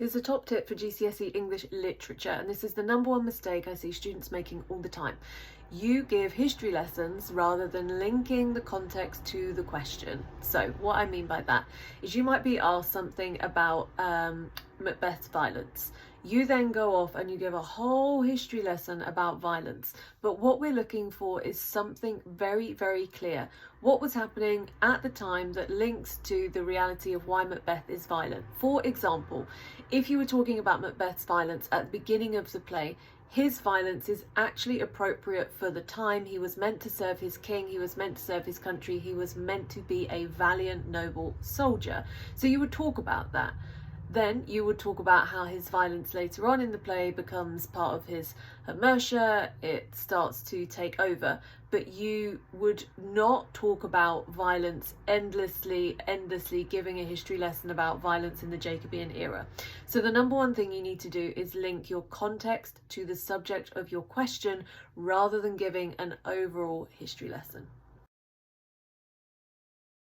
Here's a top tip for GCSE English Literature, and this is the number one mistake I see students making all the time. You give history lessons rather than linking the context to the question. So what I mean by that is you might be asked something about Macbeth's violence. You then go off and you give a whole history lesson about violence. But what we're looking for is something very, very clear. What was happening at the time that links to the reality of why Macbeth is violent. For example, if you were talking about Macbeth's violence at the beginning of the play, his violence is actually appropriate for the time. He was meant to serve his king, he was meant to serve his country, he was meant to be a valiant, noble soldier. So you would talk about that. Then you would talk about how his violence later on in the play becomes part of his inertia, it starts to take over. But you would not talk about violence endlessly giving a history lesson about violence in the Jacobean era. So the number one thing you need to do is link your context to the subject of your question rather than giving an overall history lesson.